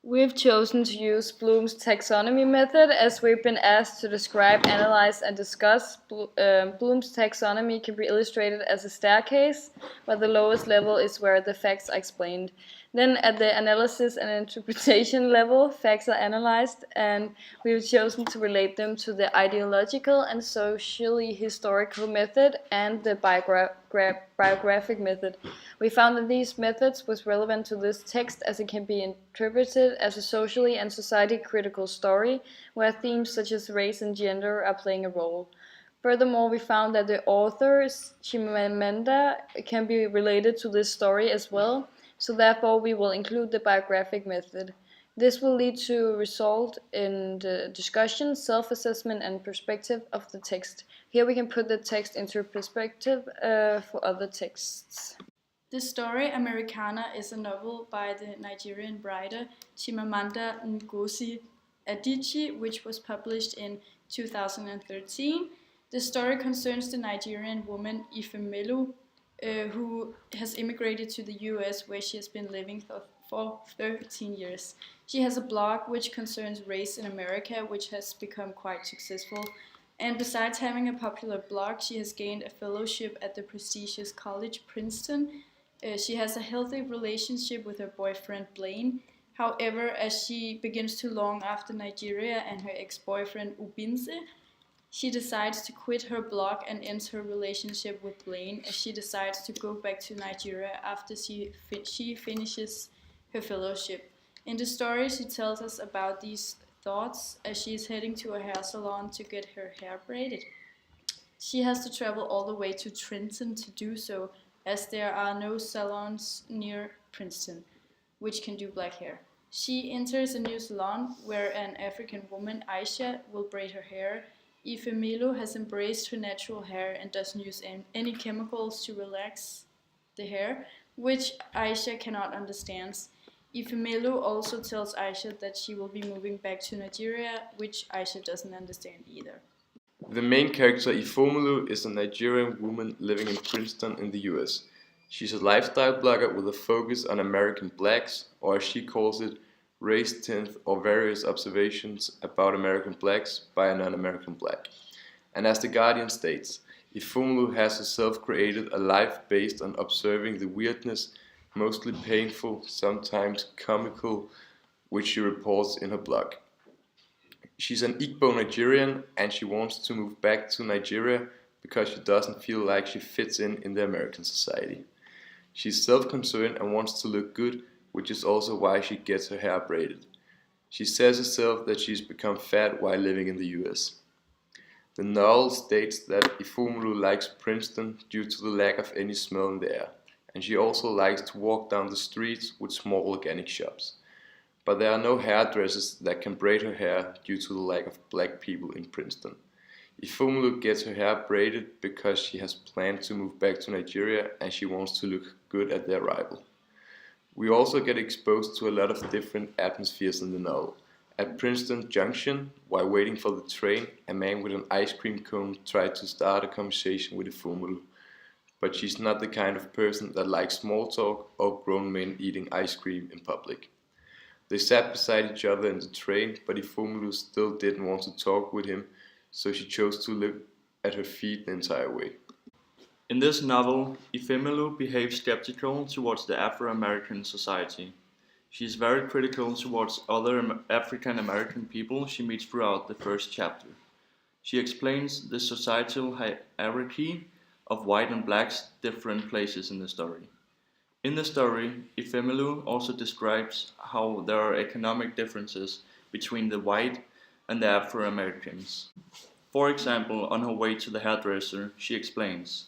We've chosen to use Bloom's taxonomy method as we've been asked to describe, analyze, and discuss. Bloom's taxonomy can be illustrated as a staircase, where the lowest level is where the facts are explained. Then, at the analysis and interpretation level, facts are analyzed, and we've chosen to relate them to the ideological and socially historical method and the biographic method. We found that these methods was relevant to this text as it can be interpreted as a socially and society critical story, where themes such as race and gender are playing a role. Furthermore, we found that the author's Chimamanda can be related to this story as well, so therefore we will include the biographic method. This will lead to result in the discussion, self-assessment, and perspective of the text. Here we can put the text into perspective for other texts. The story Americanah is a novel by the Nigerian writer Chimamanda Ngozi Adichie, which was published in 2013. The story concerns the Nigerian woman Ifemelu, who has immigrated to the US, where she has been living for 13 years. She has a blog which concerns race in America, which has become quite successful. And besides having a popular blog, she has gained a fellowship at the prestigious college Princeton. She has a healthy relationship with her boyfriend Blaine. However, as she begins to long after Nigeria and her ex-boyfriend Ubinze, she decides to quit her blog and ends her relationship with Blaine, as she decides to go back to Nigeria after she finishes her fellowship. In the story, she tells us about these thoughts as she is heading to a hair salon to get her hair braided. She has to travel all the way to Trenton to do so, as there are no salons near Princeton which can do black hair. She enters a new salon where an African woman, Aisha, will braid her hair. Ifemelu has embraced her natural hair and doesn't use any chemicals to relax the hair, which Aisha cannot understand. Ifemelu also tells Aisha that she will be moving back to Nigeria, which Aisha doesn't understand either. The main character, Ifomulu, is a Nigerian woman living in Princeton in the US. She's a lifestyle blogger with a focus on American blacks, or as she calls it, race tints or various observations about American blacks by a non-American black. And as The Guardian states, Ifomulu has herself created a life based on observing the weirdness, mostly painful, sometimes comical, which she reports in her blog. She's an Igbo Nigerian and she wants to move back to Nigeria because she doesn't feel like she fits in the American society. She's self-concerned and wants to look good, which is also why she gets her hair braided. She says herself that she's become fat while living in the US. The novel states that Ifumulu likes Princeton due to the lack of any smell in the air, and she also likes to walk down the streets with small organic shops. But there are no hairdressers that can braid her hair due to the lack of black people in Princeton. Ifumulu gets her hair braided because she has planned to move back to Nigeria and she wants to look good at the arrival. We also get exposed to a lot of different atmospheres in the novel. At Princeton Junction, while waiting for the train, a man with an ice cream cone tried to start a conversation with Ifumulu. But she's not the kind of person that likes small talk or grown men eating ice cream in public. They sat beside each other in the train, but Ifumulu still didn't want to talk with him, so she chose to look at her feet the entire way. In this novel, Ifemelu behaves skeptical towards the Afro-American society. She is very critical towards other African American people she meets throughout the first chapter. She explains the societal hierarchy of white and blacks different places in the story. In the story, Ifemelu also describes how there are economic differences between the white and the Afro-Americans. For example, on her way to the hairdresser, she explains,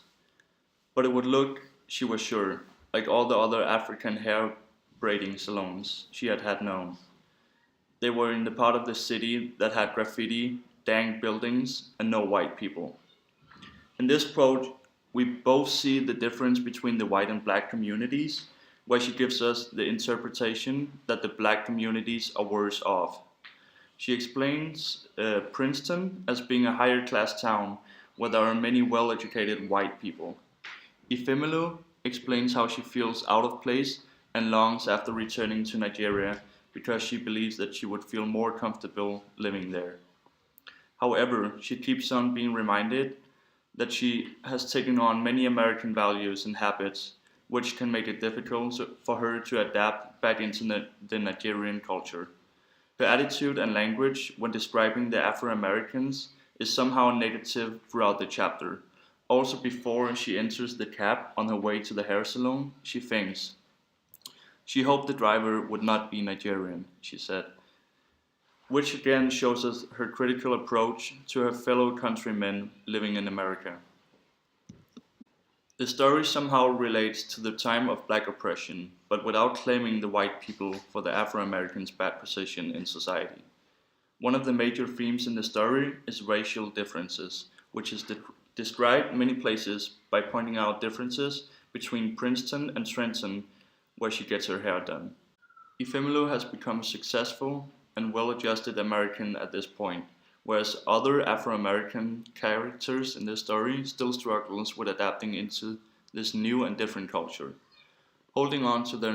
"But it would look, she was sure, like all the other African hair braiding salons she had known. They were in the part of the city that had graffiti, dank buildings, and no white people." In this quote, we both see the difference between the white and black communities, where she gives us the interpretation that the black communities are worse off. She explains Princeton as being a higher class town where there are many well-educated white people. Ifemelu explains how she feels out of place and longs after returning to Nigeria because she believes that she would feel more comfortable living there. However, she keeps on being reminded that she has taken on many American values and habits, which can make it difficult for her to adapt back into the Nigerian culture. Her attitude and language when describing the Afro-Americans is somehow negative throughout the chapter. Also, before she enters the cab on her way to the hair salon, she thinks. She hoped the driver would not be Nigerian, she said, which again shows us her critical approach to her fellow countrymen living in America. The story somehow relates to the time of black oppression, but without claiming the white people for the Afro-Americans' bad position in society. One of the major themes in the story is racial differences, which is described many places by pointing out differences between Princeton and Trenton, where she gets her hair done. Ifemelu has become a successful and well-adjusted American at this point, whereas other Afro-American characters in the story still struggles with adapting into this new and different culture. Holding on to their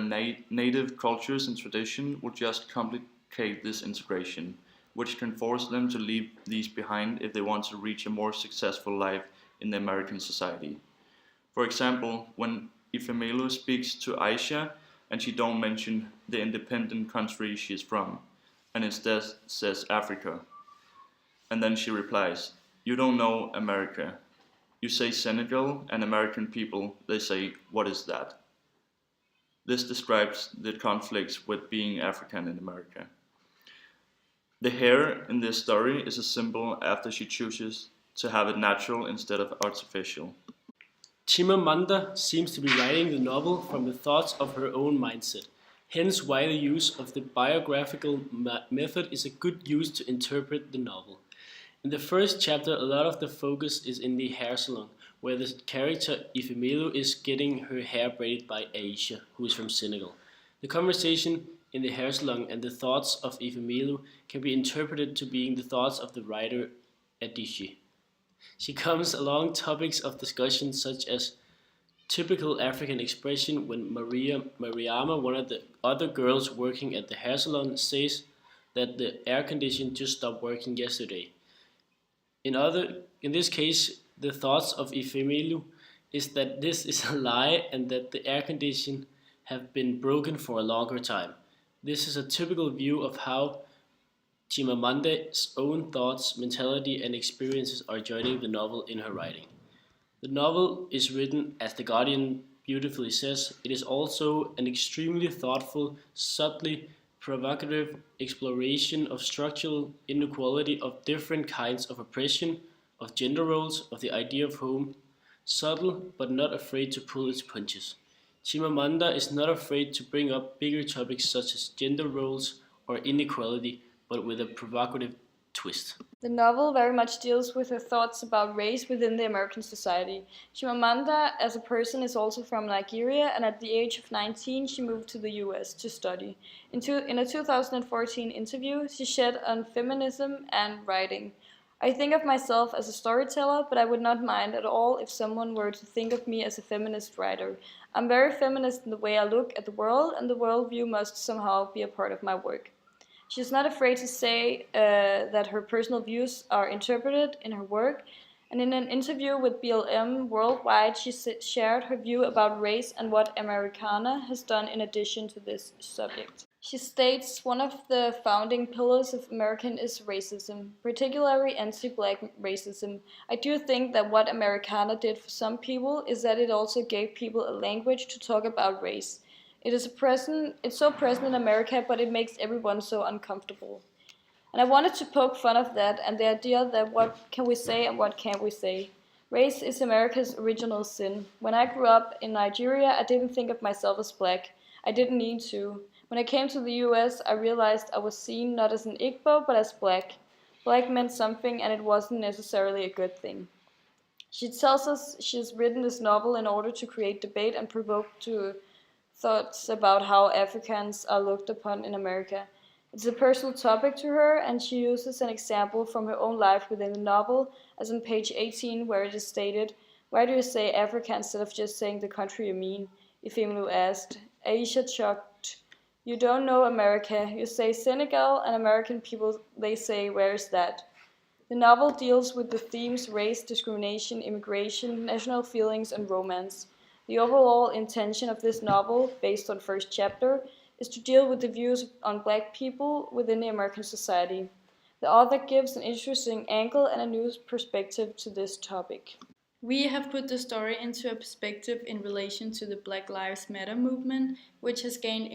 native cultures and tradition will just complicate this integration, which can force them to leave these behind if they want to reach a more successful life in the American society. For example, when Ifemelu speaks to Aisha and she don't mention the independent country she is from, and instead says Africa. And then she replies, "You don't know America. You say Senegal, and American people, they say, what is that?" This describes the conflicts with being African in America. The hair in this story is a symbol after she chooses to have it natural instead of artificial. Chimamanda seems to be writing the novel from the thoughts of her own mindset, hence why the use of the biographical method is a good use to interpret the novel. In the first chapter, a lot of the focus is in the hair salon, where the character Ifemelu is getting her hair braided by Aisha, who is from Senegal. The conversation in the hair salon and the thoughts of Ifemelu can be interpreted to being the thoughts of the writer Adichie. She comes along topics of discussion such as typical African expression when Mariama, one of the other girls working at the hair salon, says that the air condition just stopped working yesterday. In this case, the thoughts of Ifemelu is that this is a lie and that the air condition have been broken for a longer time. This is a typical view of how Chimamanda's own thoughts, mentality, and experiences are joining the novel in her writing. The novel is written, as The Guardian beautifully says, it is also an extremely thoughtful, subtly provocative exploration of structural inequality, of different kinds of oppression, of gender roles, of the idea of home, subtle but not afraid to pull its punches. Chimamanda is not afraid to bring up bigger topics such as gender roles or inequality, but with a provocative twist. The novel very much deals with her thoughts about race within the American society. Chimamanda, as a person, is also from Nigeria, and at the age of 19, she moved to the US to study. In a 2014 interview, she shared on feminism and writing. "I think of myself as a storyteller, but I would not mind at all if someone were to think of me as a feminist writer. I'm very feminist in the way I look at the world, and the worldview must somehow be a part of my work." She is not afraid to say that her personal views are interpreted in her work, and in an interview with BLM Worldwide, she shared her view about race and what Americanah has done in addition to this subject. She states, "One of the founding pillars of American is racism, particularly anti-black racism. I do think that what Americanah did for some people is that it also gave people a language to talk about race. It's so present in America, but it makes everyone so uncomfortable." And I wanted to poke fun of that and the idea that what can we say and what can't we say. Race is America's original sin. When I grew up in Nigeria, I didn't think of myself as black. I didn't need to. When I came to the US, I realized I was seen not as an Igbo, but as black. Black meant something, and it wasn't necessarily a good thing. She tells us she has written this novel in order to create debate and provoke to thoughts about how Africans are looked upon in America. It's a personal topic to her, and she uses an example from her own life within the novel, as on page 18, where it is stated, "Why do you say Africa instead of just saying the country you mean?" Ifemelu asked. Aisha chucked, You don't know America. You say Senegal, and American people, they say, where is that? The novel deals with the themes race, discrimination, immigration, national feelings, and romance. The overall intention of this novel, based on first chapter, is to deal with the views on black people within the American society. The author gives an interesting angle and a new perspective to this topic. We have put the story into a perspective in relation to the Black Lives Matter movement, which has gained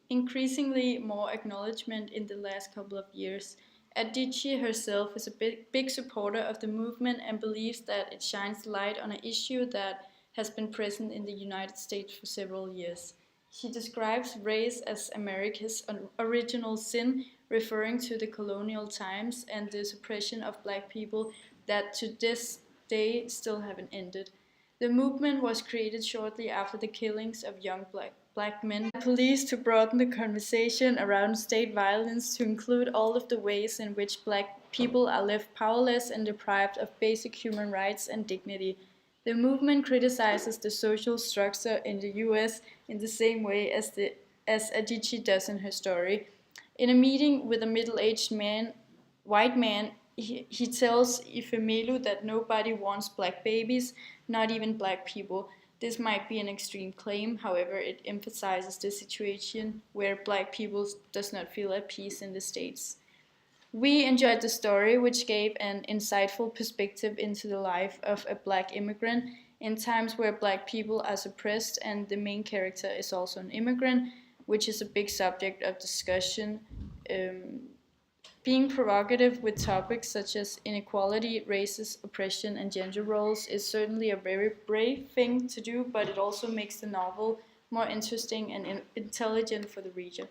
increasingly more acknowledgement in the last couple of years. Adichie herself is a big supporter of the movement and believes that it shines light on an issue that has been present in the United States for several years. She describes race as America's original sin, referring to the colonial times and the suppression of black people that to this day still haven't ended. The movement was created shortly after the killings of young black men by police to broaden the conversation around state violence to include all of the ways in which black people are left powerless and deprived of basic human rights and dignity. The movement criticizes the social structure in the US in the same way as Adichie does in her story. In a meeting with a middle-aged white man, he tells Ifemelu that nobody wants black babies, not even black people. This might be an extreme claim, however, it emphasizes the situation where black people does not feel at peace in the States. We enjoyed the story, which gave an insightful perspective into the life of a black immigrant in times where black people are suppressed, and the main character is also an immigrant, which is a big subject of discussion. Being provocative with topics such as inequality, races, oppression, and gender roles is certainly a very brave thing to do, but it also makes the novel more interesting and intelligent for the reader.